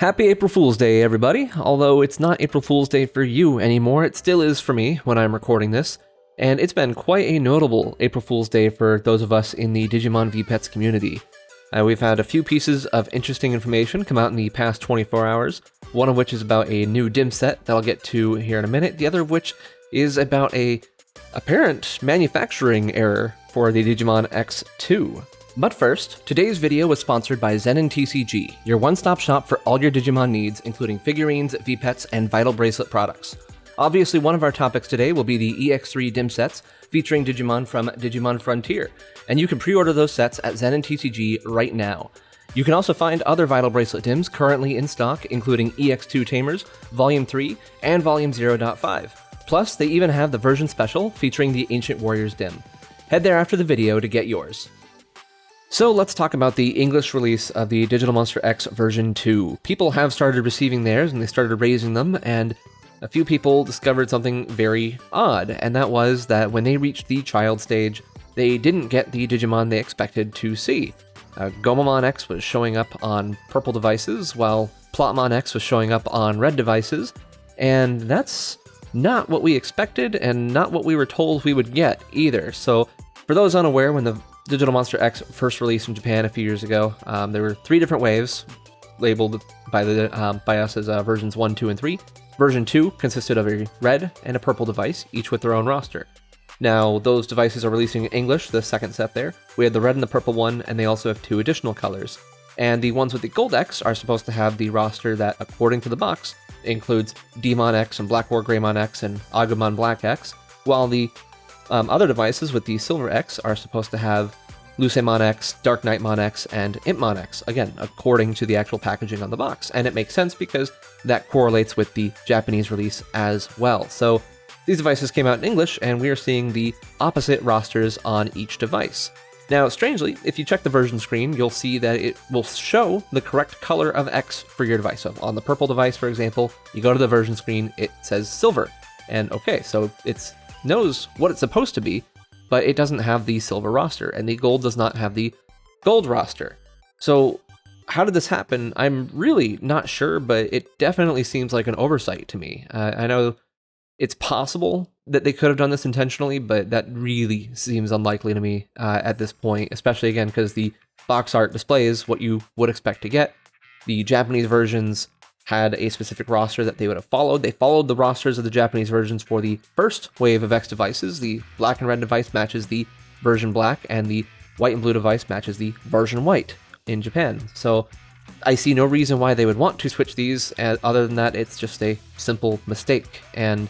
Happy April Fool's Day, everybody! Although it's not April Fool's Day for you anymore, it still is for me when I'm recording this. And it's been quite a notable April Fool's Day for those of us in the Digimon VPets community. We've had a few pieces of interesting information come out in the past 24 hours, one of which is about a new Dim set that I'll get to here in a minute, the other of which is about a apparent manufacturing error for the Digimon X2. But first, today's video was sponsored by ZeninTCG, your one-stop shop for all your Digimon needs, including figurines, VPets, and Vital Bracelet products. Obviously, one of our topics today will be the EX3 Dim sets, featuring Digimon from Digimon Frontier, and you can pre-order those sets at ZeninTCG right now. You can also find other Vital Bracelet Dims currently in stock, including EX2 Tamers, Volume 3, and Volume 0.5. Plus, they even have the version special featuring the Ancient Warriors Dim. Head there after the video to get yours. So let's talk about the English release of the Digital Monster X version 2. People have started receiving theirs and they started raising them, and a few people discovered something very odd, and that was that when they reached the child stage, they didn't get the Digimon they expected to see. Gomamon X was showing up on purple devices, while Plotmon X was showing up on red devices, and that's not what we expected and not what we were told we would get either. So for those unaware, when the Digital Monster X first released in Japan a few years ago, there were 3 different waves labeled by us as versions 1, 2, and 3. Version 2 consisted of a red and a purple device, each with their own roster. Now, those devices are releasing in English, the second set there. We had the red and the purple one, and they also have 2 additional colors. And the ones with the Gold X are supposed to have the roster that, according to the box, includes Demon X and Black War Greymon X and Agnimon Black X, while the other devices with the Silver X are supposed to have Lowemon X, Dark Knightmon X, and Impmon X, again, according to the actual packaging on the box. And it makes sense because that correlates with the Japanese release as well. So these devices came out in English, and we are seeing the opposite rosters on each device. Now, strangely, if you check the version screen, you'll see that it will show the correct color of X for your device. So on the purple device, for example, you go to the version screen, it says silver. And okay, so it knows what it's supposed to be, but it doesn't have the silver roster, and the gold does not have the gold roster. So how did this happen? I'm really not sure, but it definitely seems like an oversight to me. I know it's possible that they could have done this intentionally, but that really seems unlikely to me at this point, especially again because the box art displays what you would expect to get. The Japanese versions had a specific roster that they would have followed. They followed the rosters of the Japanese versions for the first wave of X devices. The black and red device matches the version black, and the white and blue device matches the version white in Japan. So I see no reason why they would want to switch these, other than that it's just a simple mistake. And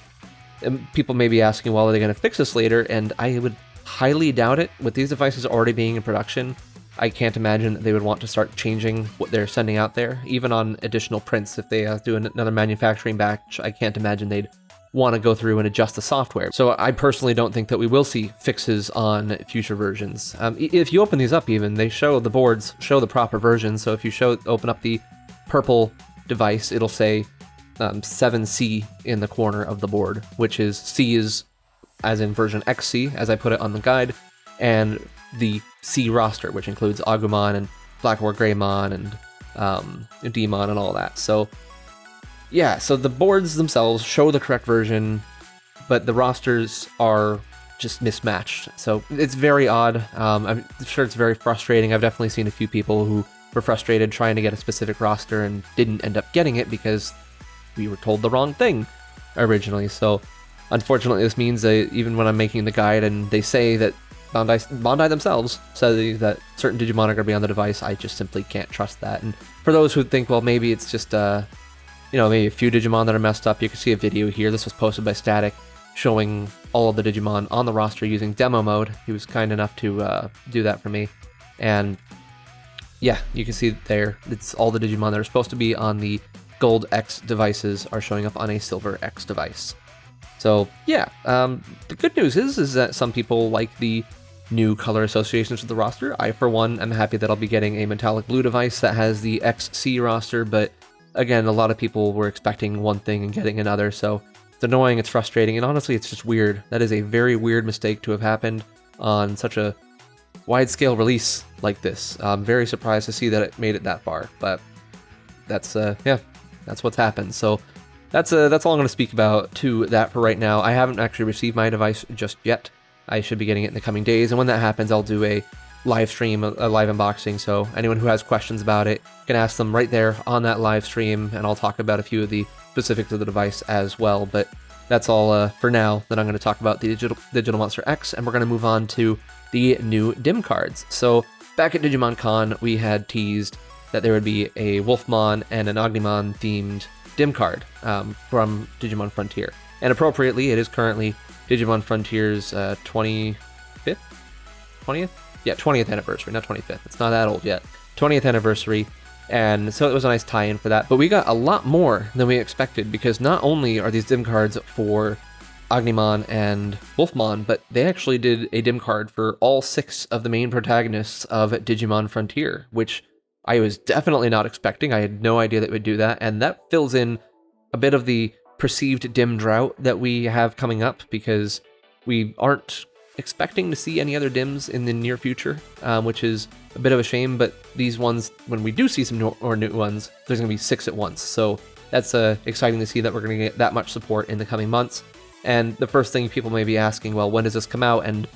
people may be asking, well, are they going to fix this later? And I would highly doubt it. With these devices already being in production, I can't imagine that they would want to start changing what they're sending out there, even on additional prints. If they do another manufacturing batch, I can't imagine they'd want to go through and adjust the software. So I personally don't think that we will see fixes on future versions. If you open these up even, they show the boards, show the proper version. So if you open up the purple device, it'll say 7C in the corner of the board, which is C is as in version XC, as I put it on the guide, and the C roster, which includes Agumon and Black War Greymon and Demon and all that. So yeah, so the boards themselves show the correct version, but the rosters are just mismatched. So it's very odd. I'm sure it's very frustrating. I've definitely seen a few people who were frustrated trying to get a specific roster and didn't end up getting it because we were told the wrong thing originally. So unfortunately, this means that even when I'm making the guide and they say that Bandai themselves say that certain Digimon are going to be on the device, I just simply can't trust that. And for those who think, well, maybe it's just, maybe a few Digimon that are messed up, you can see a video here. This was posted by Static, showing all of the Digimon on the roster using demo mode. He was kind enough to do that for me. And yeah, you can see there, it's all the Digimon that are supposed to be on the Gold X devices are showing up on a Silver X device. So yeah, the good news is that some people like the new color associations with the roster. I, for one, am happy that I'll be getting a metallic blue device that has the XC roster, but again, a lot of people were expecting one thing and getting another, so it's annoying, it's frustrating, and honestly, it's just weird. That is a very weird mistake to have happened on such a wide-scale release like this. I'm very surprised to see that it made it that far, but that's yeah, that's what's happened. So that's all I'm going to speak about to that for right now. I haven't actually received my device just yet. I should be getting it in the coming days, and when that happens, I'll do a live stream, a live unboxing, so anyone who has questions about it can ask them right there on that live stream, and I'll talk about a few of the specifics of the device as well. But that's all for now. That I'm going to talk about the Digital Monster X, and we're going to move on to the new Dim cards. So back at Digimon Con, we had teased that there would be a Wolfmon and an Agnimon themed Dim card from Digimon Frontier, and appropriately, it is currently Digimon Frontier's 20th anniversary, not 25th. It's not that old yet. 20th anniversary, and so it was a nice tie-in for that. But we got a lot more than we expected, because not only are these Dim cards for Agnimon and Wolfmon, but they actually did a Dim card for all 6 of the main protagonists of Digimon Frontier, which I was definitely not expecting. I had no idea that it would do that, and that fills in a bit of the perceived Dim drought that we have coming up, because we aren't expecting to see any other Dims in the near future, which is a bit of a shame. But these ones, when we do see some new ones, there's going to be 6 at once. So that's exciting to see that we're going to get that much support in the coming months. And the first thing people may be asking, well, when does this come out? And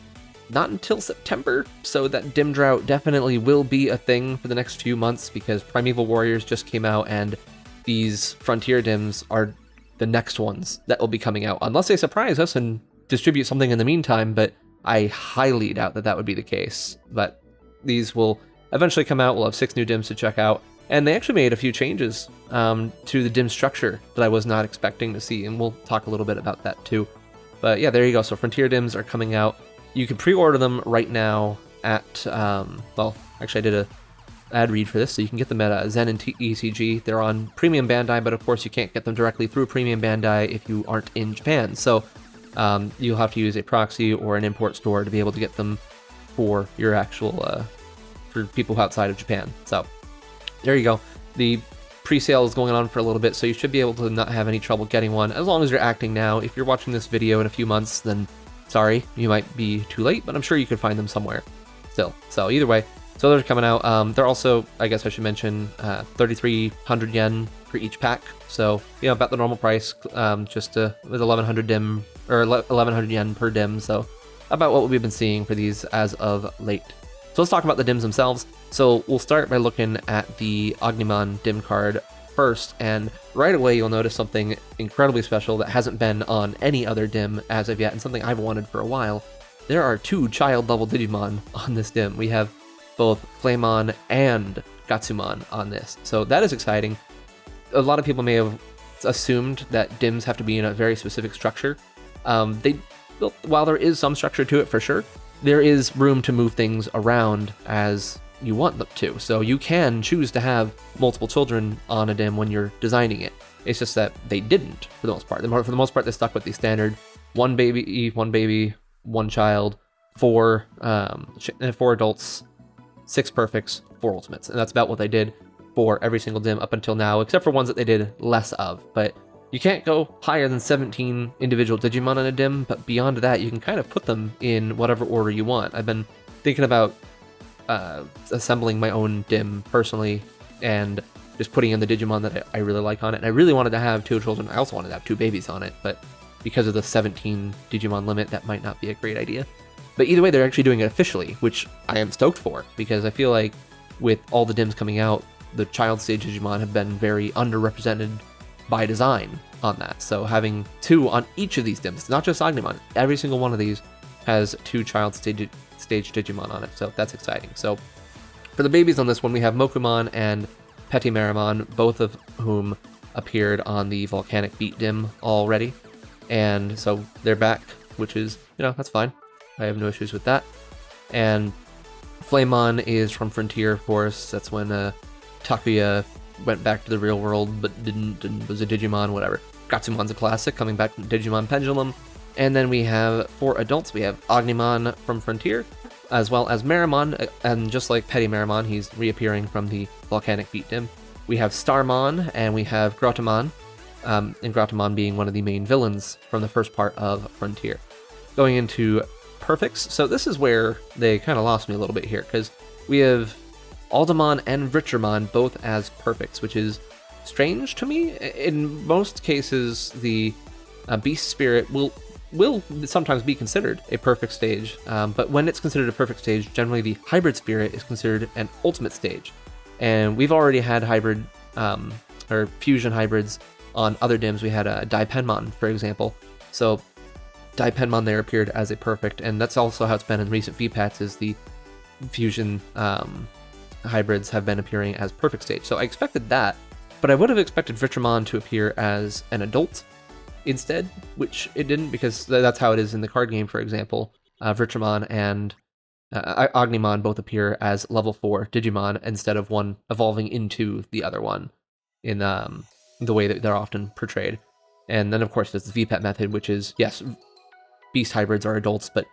not until September, so that Dim drought definitely will be a thing for the next few months, because Primeval Warriors just came out, and these Frontier Dims are the next ones that will be coming out, unless they surprise us and distribute something in the meantime, but I highly doubt that that would be the case. But these will eventually come out. We'll have 6 new Dims to check out, and they actually made a few changes to the Dim structure that I was not expecting to see, and we'll talk a little bit about that too. But yeah, there you go. So Frontier Dims are coming out. You can pre-order them right now at, well, actually I did a ad read for this, so you can get them at ZeninTCG. They're on Premium Bandai, but of course you can't get them directly through Premium Bandai if you aren't in Japan. So you'll have to use a proxy or an import store to be able to get them for your actual, for people outside of Japan. So there you go. The pre-sale is going on for a little bit, so you should be able to not have any trouble getting one, as long as you're acting now. If you're watching this video in a few months, then sorry, you might be too late, but I'm sure you could find them somewhere still. So either way, so those are coming out. They're also, I guess I should mention, 3,300 yen for each pack. So, you know, about the normal price, just with 1,100 dim, or 1,100 yen per dim. So about what we've been seeing for these as of late. So let's talk about the Dims themselves. So we'll start by looking at the Agnimon Dim card first, and right away you'll notice something incredibly special that hasn't been on any other Dim as of yet, and something I've wanted for a while. There are 2 child-level Digimon on this Dim. We have both Fairymon and Gatsumon on this, so that is exciting. A lot of people may have assumed that Dims have to be in a very specific structure. While there is some structure to it for sure, there is room to move things around as you want them to. So you can choose to have multiple children on a Dim when you're designing it. It's just that they didn't, for the most part. For the most part, they stuck with the standard 1 baby, 1 child, 4 adults, 6 perfects, 4 ultimates. And that's about what they did for every single Dim up until now, except for ones that they did less of. But you can't go higher than 17 individual Digimon on a Dim, but beyond that, you can kind of put them in whatever order you want. I've been thinking about assembling my own Dim personally, and just putting in the Digimon that I really like on it. And I really wanted to have 2 children. I also wanted to have 2 babies on it, but because of the 17 Digimon limit, that might not be a great idea. But either way, they're actually doing it officially, which I am stoked for, because I feel like with all the Dims coming out, the child stage Digimon have been very underrepresented by design on that. So having 2 on each of these Dims, not just Agnimon, every single one of these has 2 child stage Digimon on it, so that's exciting. So for the babies on this one, we have Mokumon and Fairymon, both of whom appeared on the Volcanic Beat Dim already, and so they're back, which is, you know, that's fine. I have no issues with that. And Fairymon is from Frontier, of course. That's when Takuya went back to the real world, but didn't, and was a Digimon, whatever. Gatsumon's a classic, coming back from Digimon Pendulum. And then we have, for adults, we have Agnimon from Frontier, as well as Fairymon, and just like Fairymon, he's reappearing from the Volcanic Beat Dim. We have Starmon, and we have Grottamon, and Grottamon being one of the main villains from the first part of Frontier. Going into Perfects, so this is where they kind of lost me a little bit here, because we have Aldemon and Richermon both as Perfects, which is strange to me. In most cases, the Beast Spirit will sometimes be considered a perfect stage, but when it's considered a perfect stage, generally the Hybrid Spirit is considered an ultimate stage. And we've already had hybrid or fusion hybrids on other Dims. We had a Dipenmon, for example. So Dipenmon there appeared as a perfect, and that's also how it's been in recent VPATs, is the fusion hybrids have been appearing as perfect stage. So I expected that, but I would have expected Vitramon to appear as an adult instead, which it didn't, because that's how it is in the card game, for example. Vitramon and Agnimon both appear as level 4 Digimon instead of one evolving into the other one in the way that they're often portrayed. And then, of course, there's the VPAT method, which is, yes, beast hybrids are adults, but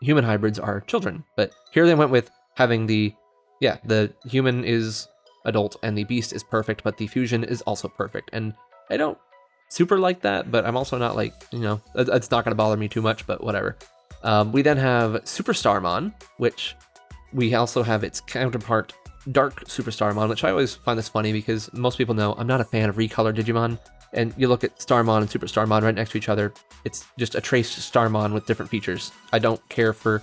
human hybrids are children. But here they went with having the human is adult and the beast is perfect, but the fusion is also perfect. And I don't super like that, but I'm also not like, it's not going to bother me too much, but whatever. We then have Superstarmon, which we also have its counterpart, Dark Superstarmon, which I always find this funny because most people know I'm not a fan of recolored Digimon. And you look at Starmon and Superstarmon right next to each other, it's just a traced Starmon with different features. I don't care for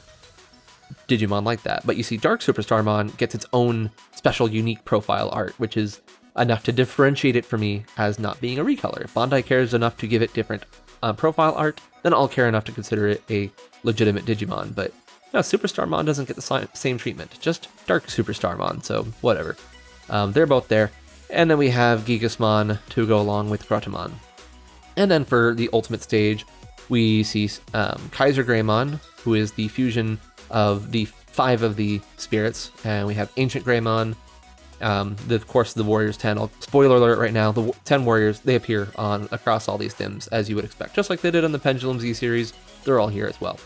Digimon like that. But you see, Dark Superstarmon gets its own special unique profile art, which is enough to differentiate it for me as not being a recolor. If Bandai cares enough to give it different profile art, then I'll care enough to consider it a legitimate Digimon. But no, Superstarmon doesn't get the same treatment, just Dark Superstarmon, so whatever. They're both there. And then we have Gigasmon to go along with Grotamon. And then for the ultimate stage, we see Kaiser Greymon, who is the fusion of the 5 of the spirits. And we have Ancient Greymon, of course, the Warriors 10. Spoiler alert right now, the 10 Warriors, they appear across all these Dims, as you would expect. Just like they did on the Pendulum Z series, they're all here as well.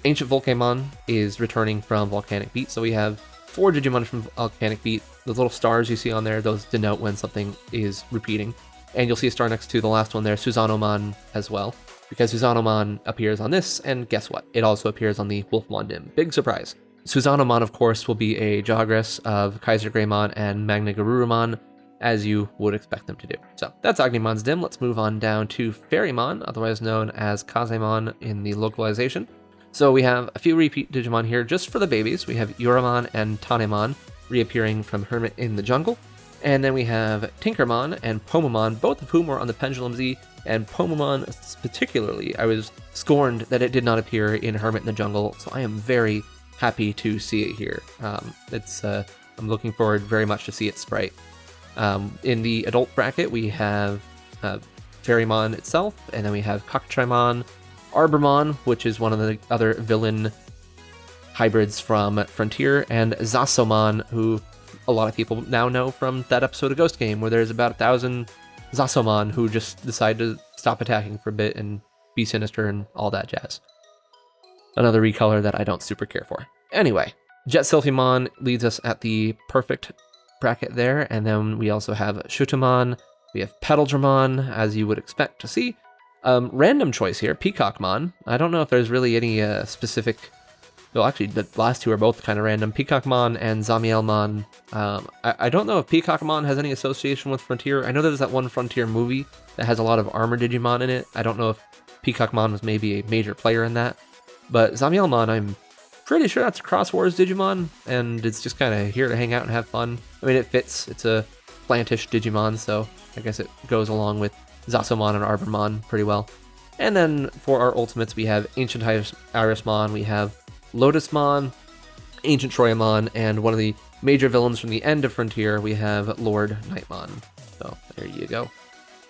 Ancient Volcaemon is returning from Volcanic Beat, so we have 4 Digimon from Volcanic Beat. Those little stars you see on there, those denote when something is repeating. And you'll see a star next to the last one there, Suzanomon as well, because Suzanomon appears on this, and guess what? It also appears on the Wolfmon Dim. Big surprise. Suzanomon, of course, will be a Jogress of Kaiser Greymon and Magna Garurumon, as you would expect them to do. So that's Agnimon's Dim. Let's move on down to Fairymon, otherwise known as Kazemon in the localization. So we have a few repeat Digimon here just for the babies. We have Yuramon and Tanemon reappearing from Hermit in the Jungle. And then we have Tinkermon and Pomamon, both of whom were on the Pendulum Z, and Pomamon particularly, I was scorned that it did not appear in Hermit in the Jungle, so I am very happy to see it here. I'm looking forward very much to see its sprite. In the adult bracket, we have Fairymon itself, and then we have Cockatraimon, Arbormon, which is one of the other villain hybrids from Frontier, and Zasomon, who a lot of people now know from that episode of Ghost Game, where there's about 1,000 Zasomon who just decide to stop attacking for a bit and be sinister and all that jazz. Another recolor that I don't super care for. Anyway, Jet Sylphimon leads us at the perfect bracket there, and then we also have Shutamon, we have Petal-Dramon, as you would expect to see. Random choice here, Peacockmon. I don't know if there's really any specific... Well, actually, the last two are both kind of random. Peacockmon and Zamielmon. I don't know if Peacockmon has any association with Frontier. I know there's that one Frontier movie that has a lot of armor Digimon in it. I don't know if Peacockmon was maybe a major player in that. But Zamielmon, I'm pretty sure that's a Cross Wars Digimon, and it's just kind of here to hang out and have fun. I mean, it fits. It's a plantish Digimon, so I guess it goes along with Zasomon and Arbormon pretty well. And then for our ultimates, we have Ancient Irismon, we have Lotusmon, Ancient Troyamon, and one of the major villains from the end of Frontier, we have Lord Nightmon. So there you go.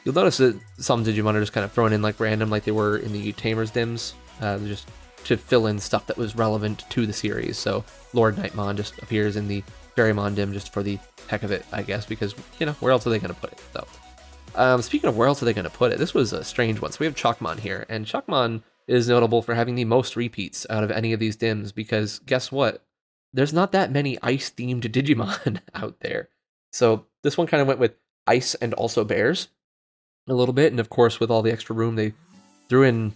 You'll notice that some Digimon are just kind of thrown in like random, like they were in the Tamers Dims, just to fill in stuff that was relevant to the series. So Lord Nightmon just appears in the Fairymon Dim just for the heck of it, I guess, because, where else are they going to put it? So, speaking of where else are they going to put it, this was a strange one. So we have Chackmon here, and Chackmon is notable for having the most repeats out of any of these Dims, because guess what? There's not that many ice-themed Digimon out there. So this one kind of went with ice and also bears a little bit, and of course with all the extra room they threw in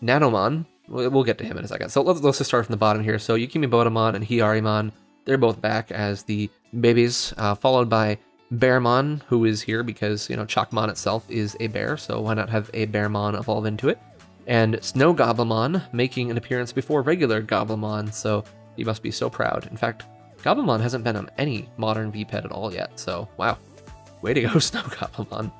Nanomon. We'll get to him in a second. So let's just start from the bottom here. So Yukimi Bodamon and Hyarimon They're both back as the babies, followed by Bearmon, who is here because, you know, Chackmon itself is a bear, so why not have a Bearmon evolve into it? And Snow Goblimon making an appearance before regular Goblimon, so he must be so proud. In fact, Goblimon hasn't been on any modern VPET at all yet, so wow. Way to go, Snow Goblimon.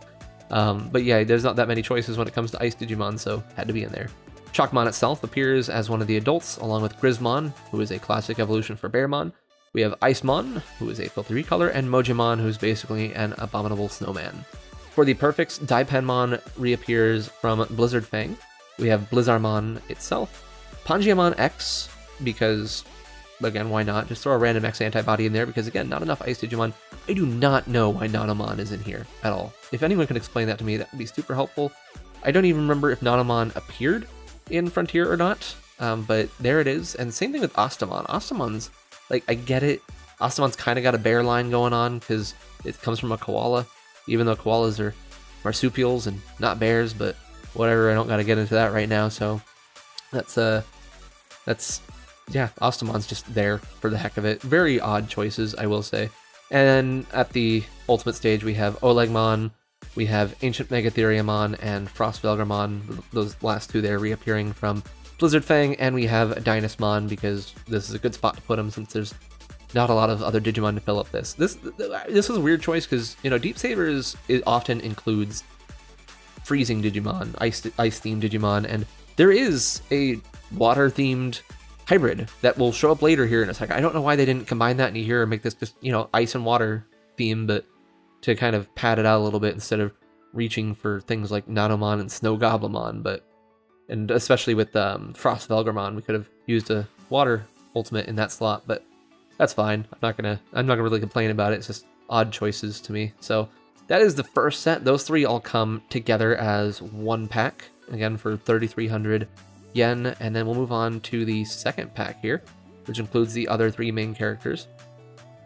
But yeah, there's not that many choices when it comes to Ice Digimon, so had to be in there. Chackmon itself appears as one of the adults, along with Grismon, who is a classic evolution for Bearmon. We have Icemon, who is a filthy recolor, and Mojimon, who's basically an abominable snowman. For the perfects, Daipenmon reappears from Blizzard Fang. We have Blizzarmon itself. Pangiamon X, because, again, why not? Just throw a random X antibody in there, because again, not enough Ice Digimon. I do not know why Nanomon is in here at all. If anyone can explain that to me, that would be super helpful. I don't even remember if Nanomon appeared in Frontier or not, but there it is. And same thing with Ostamon. Ostamon's, like, I get it. Ostamon's kind of got a bear line going on because it comes from a koala, even though koalas are marsupials and not bears, but whatever, I don't got to get into that right now. So that's yeah, Ostamon's just there for the heck of it. Very odd choices, I will say. And at the ultimate stage, we have Olegmon, we have Ancient Megatheriumon, and Frostvelgarmon, those last two there reappearing from Blizzard Fang, and we have Dynasmon because this is a good spot to put them since there's not a lot of other Digimon to fill up this. This is a weird choice because, you know, Deep Sabers often includes freezing Digimon, ice-themed Digimon, and there is a water-themed hybrid that will show up later here in a second. I don't know why they didn't combine that in here and make this just, you know, ice and water theme, but to kind of pad it out a little bit instead of reaching for things like Nanomon and Snow Goblimon, and especially with Frost Velgarmon, we could have used a water ultimate in that slot, but that's fine. I'm not gonna really complain about it. It's just odd choices to me. So that is the first set. Those three all come together as one pack, again for 3,300 yen, and then we'll move on to the second pack here, which includes the other three main characters.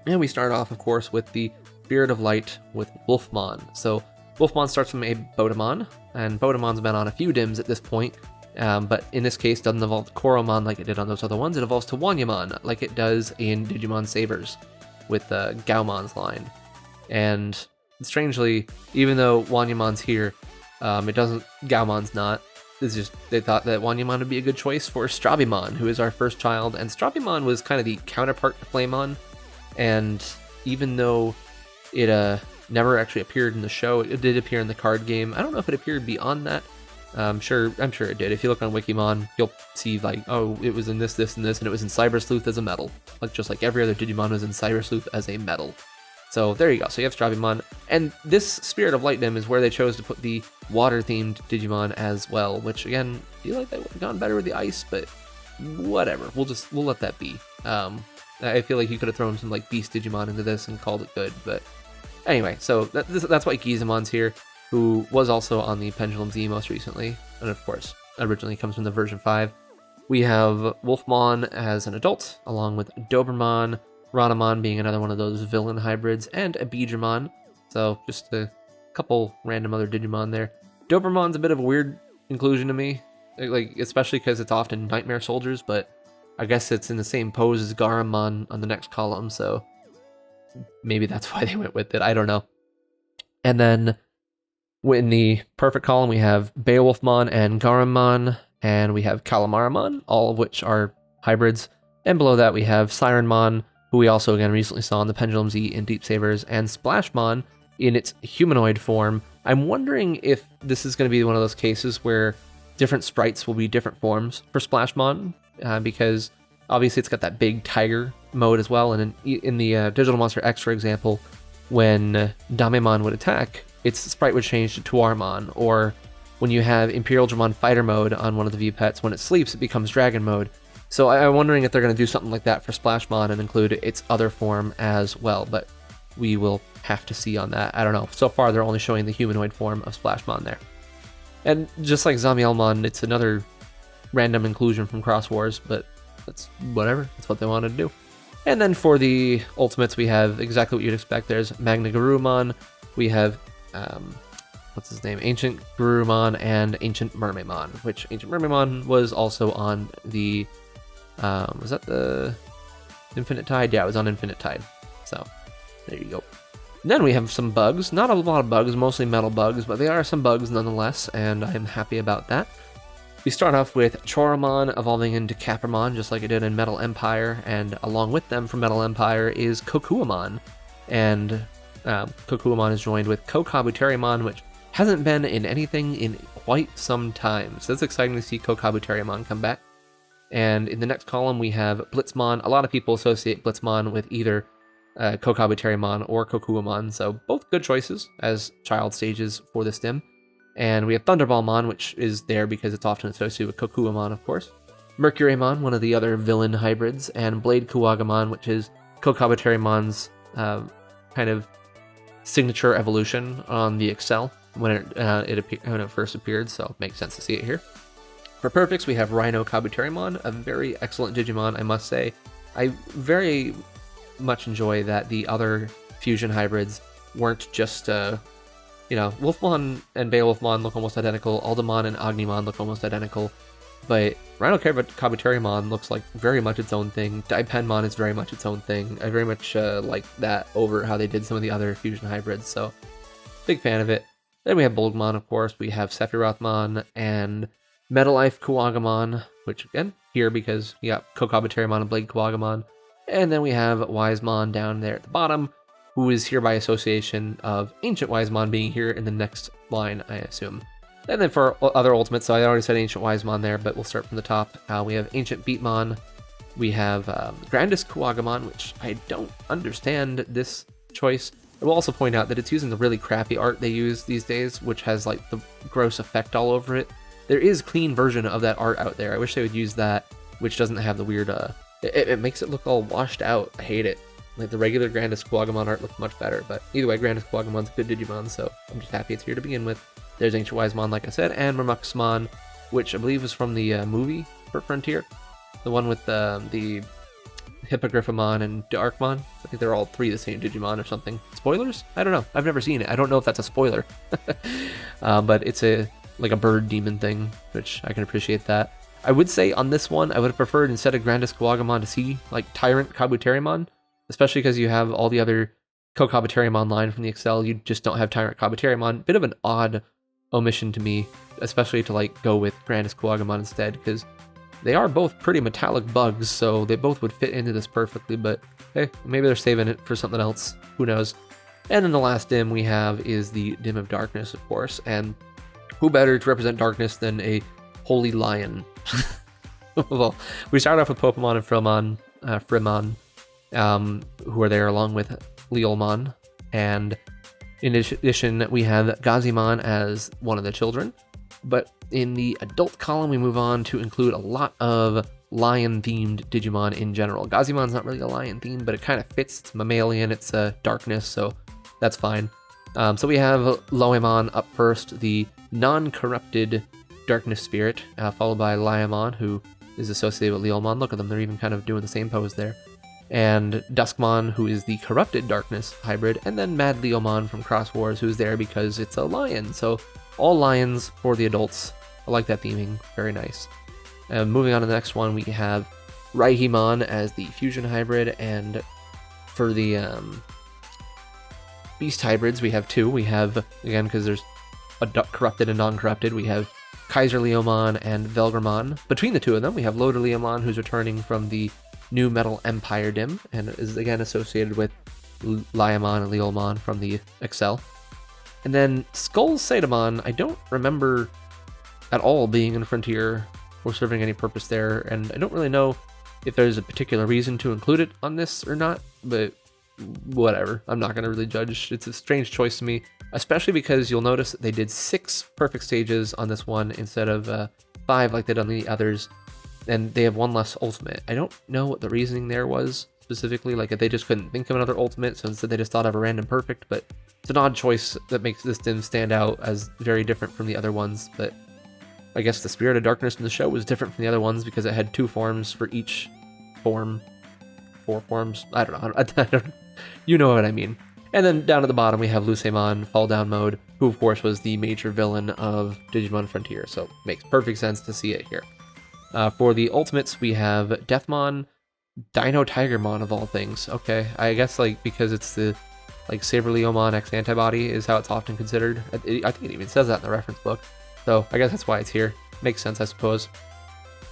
And we start off, of course, with the Spirit of Light with Wolfmon. So Wolfmon starts from a Bodemon, and Bodemon's been on a few Dims at this point, but in this case doesn't evolve to Koromon like it did on those other ones. It evolves to Wanyamon like it does in Digimon Sabers with Gaumon's line. And strangely, even though Wanyamon's here, Gaumon's not. It's just they thought that Wanyamon would be a good choice for Strabimon, who is our first child, and Strabimon was kind of the counterpart to Flamemon, and even though it never actually appeared in the show, it did appear in the card game. I don't know if it appeared beyond that. I'm sure it did. If you look on Wikimon, you'll see like, oh, it was in this, and this, and it was in Cyber Sleuth as a metal, like just like every other Digimon was in Cyber Sleuth as a metal. So there you go. So you have Strabimon, and this Spirit of Light Dim is where they chose to put the water-themed Digimon as well, which again, I feel like they would have gone better with the ice, but whatever. We'll let that be. I feel like you could have thrown some like Beast Digimon into this and called it good, but anyway. So that's why Gizamon's here, who was also on the Pendulum Z most recently, and of course originally comes from the version 5. We have Wolfmon as an adult, along with Dobermon, Ranamon being another one of those villain hybrids, and a Beedramon. So just a couple random other Digimon there. Dobermon's a bit of a weird inclusion to me, like especially because it's often Nightmare Soldiers, but I guess it's in the same pose as Garamon on the next column, so maybe that's why they went with it. I don't know. And then in the perfect column, we have Beowulfmon and Garamon, and we have Calamaramon, all of which are hybrids. And below that, we have Sirenmon, who we also again recently saw in the Pendulum Z in Deep Sabers, and Splashmon in its humanoid form. I'm wondering if this is going to be one of those cases where different sprites will be different forms for Splashmon, because obviously it's got that big tiger mode as well, and in the Digital Monster X, for example, when Damemon would attack, its sprite would change to Tuarmon, or when you have Imperial Dramon Fighter mode on one of the VPETs, when it sleeps, it becomes Dragon mode. So I'm wondering if they're going to do something like that for Splashmon and include its other form as well, but we will have to see on that. I don't know. So far, they're only showing the humanoid form of Splashmon there. And just like Zamielmon, it's another random inclusion from Cross Wars, but that's whatever. That's what they wanted to do. And then for the ultimates, we have exactly what you'd expect. There's Magna Garurumon, we have, what's his name? Ancient Garurumon and Ancient Mermaimon, which Ancient Mermaimon was also on the, was that the Infinite Tide? Yeah, it was on Infinite Tide. So, there you go. And then we have some bugs. Not a lot of bugs, mostly metal bugs, but they are some bugs nonetheless, and I am happy about that. We start off with Choramon evolving into Capramon, just like it did in Metal Empire, and along with them from Metal Empire is Kokuamon. And Kokuamon is joined with Kokabuterimon, which hasn't been in anything in quite some time. So it's exciting to see Kokabuterimon come back. And in the next column, we have Blitzmon. A lot of people associate Blitzmon with either Kokabuterimon or Kokuamon, so both good choices as child stages for this dim. And we have Thunderballmon, which is there because it's often associated with Kokuamon, of course. Mercurymon, one of the other villain hybrids, and Blade Kuwagamon, which is Kokabuterimon's kind of signature evolution on the Excel when it first appeared, so it makes sense to see it here. For Perfects, we have Rhino Kabuterimon, a very excellent Digimon, I must say. I very much enjoy that the other fusion hybrids weren't just Wolfmon and Beowulfmon look almost identical, Aldemon and Agnimon look almost identical, but Rhino Kabuterimon looks like very much its own thing. Daipenmon is very much its own thing. I very much like that over how they did some of the other fusion hybrids, so big fan of it. Then we have Bolgmon, of course, we have Sephirothmon and Metalife Kuwagamon, which again, here because you got Kokabuterimon and Blade Kuwagamon. And then we have Wisemon down there at the bottom, who is here by association of Ancient Wisemon being here in the next line, I assume. And then for other ultimates, so I already said Ancient Wisemon there, but we'll start from the top. We have Ancient Beatmon, we have Grandest Kuwagamon, which I don't understand this choice. I will also point out that it's using the really crappy art they use these days, which has like the gross effect all over it. There is a clean version of that art out there. I wish they would use that, which doesn't have the weird, it makes it look all washed out. I hate it. Like the regular Grandest Kuwagamon art looks much better, but either way, Grandest Kuwagamon's a good Digimon, so I'm just happy it's here to begin with. There's Ancient Wisemon, like I said, and Ramuxmon, which I believe is from the movie for Frontier. The one with the Hippogriffamon and Darkmon. I think they're all three the same Digimon or something. Spoilers? I don't know. I've never seen it. I don't know if that's a spoiler. But it's like a bird demon thing, which I can appreciate that. I would say on this one, I would have preferred instead of Grandest Kuwagamon to see like Tyrant Kabuterimon, especially because you have all the other Kokabuterimon line from the Excel. You just don't have Tyrant Kabuterimon. Bit of an odd omission to me, especially to like go with Grandest Kuwagamon instead, because they are both pretty metallic bugs, so they both would fit into this perfectly, but hey, maybe they're saving it for something else. Who knows? And then the last dim we have is the Dim of Darkness, of course, and who better to represent darkness than a holy lion? Well, we start off with Popemon and Fairymon, who are there along with Lowemon, and in addition, we have Gazimon as one of the children. But in the adult column, we move on to include a lot of lion-themed Digimon in general. Gazimon's not really a lion-themed, but it kind of fits. It's mammalian, it's darkness, so that's fine. So we have Lowemon up first, the non-corrupted darkness spirit, followed by Lowemon, who is associated with Lowemon. Look at them, they're even kind of doing the same pose there. And Duskmon, who is the corrupted darkness hybrid, and then Mad Leomon from Cross Wars, who's there because it's a lion. So all lions for the adults. I like that theming, very nice. Moving on to the next one, we have Raihimon as the fusion hybrid, and for the beast hybrids, we have two. We have, again, because there's a corrupted and non-corrupted, we have Kaiser Leomon and Velgramon. Between the two of them, we have Loader Leomon, who's returning from the new Metal Empire Dim, and is again associated with Lowemon and Leomon from the Excel. And then Skull Satamon, I don't remember at all being in Frontier or serving any purpose there, and I don't really know if there's a particular reason to include it on this or not, but whatever. I'm not going to really judge. It's a strange choice to me, especially because you'll notice that they did 6 perfect stages on this one instead of 5 like they did on the others, and they have one less ultimate. I don't know what the reasoning there was specifically, like if they just couldn't think of another ultimate, so instead they just thought of a random perfect, but it's an odd choice that makes this dim stand out as very different from the other ones. But I guess the Spirit of Darkness in the show was different from the other ones because it had 2 forms for each form. 4 forms? I don't know. You know what I mean. And then down at the bottom we have Lucemon, Fall Down Mode, who of course was the major villain of Digimon Frontier, so makes perfect sense to see it here. For the ultimates, we have Deathmon, Dino Tigermon of all things. Okay, I guess like because it's the like Saber Leomon X antibody is how it's often considered. I think it even says that in the reference book. So I guess that's why it's here. Makes sense, I suppose.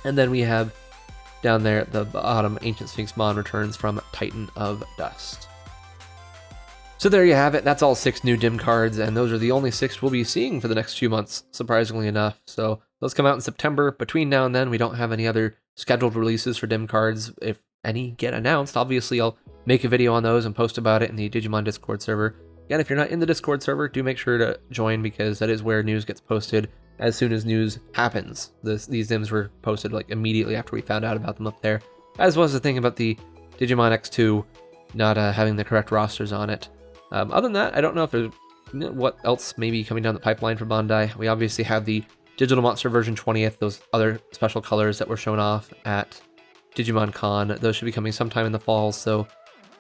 And then we have down there at the bottom, Ancient Sphinx Mon returns from Titan of Dust. So there you have it. That's all 6 new Dim cards, and those are the only 6 we'll be seeing for the next few months, surprisingly enough. So those come out in September. Between now and then, we don't have any other scheduled releases for Dim cards. If any get announced, obviously I'll make a video on those and post about it in the Digimon Discord server. Again, if you're not in the Discord server, do make sure to join, because that is where news gets posted as soon as news happens. These Dims were posted like immediately after we found out about them up there, as was the thing about the Digimon X2 not having the correct rosters on it. Other than that, I don't know if there's what else may be coming down the pipeline for Bandai. We obviously have the Digital Monster version 20th, those other special colors that were shown off at Digimon Con. Those should be coming sometime in the fall, so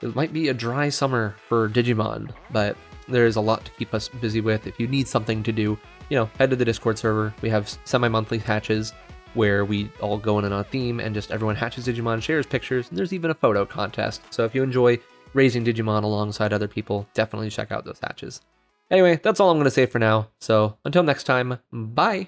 it might be a dry summer for Digimon, but there's a lot to keep us busy with. If you need something to do, head to the Discord server. We have semi-monthly hatches where we all go in on a theme and just everyone hatches Digimon, shares pictures, and there's even a photo contest. So if you enjoy raising Digimon alongside other people, definitely check out those hatches. Anyway, that's all I'm going to say for now. So until next time, bye!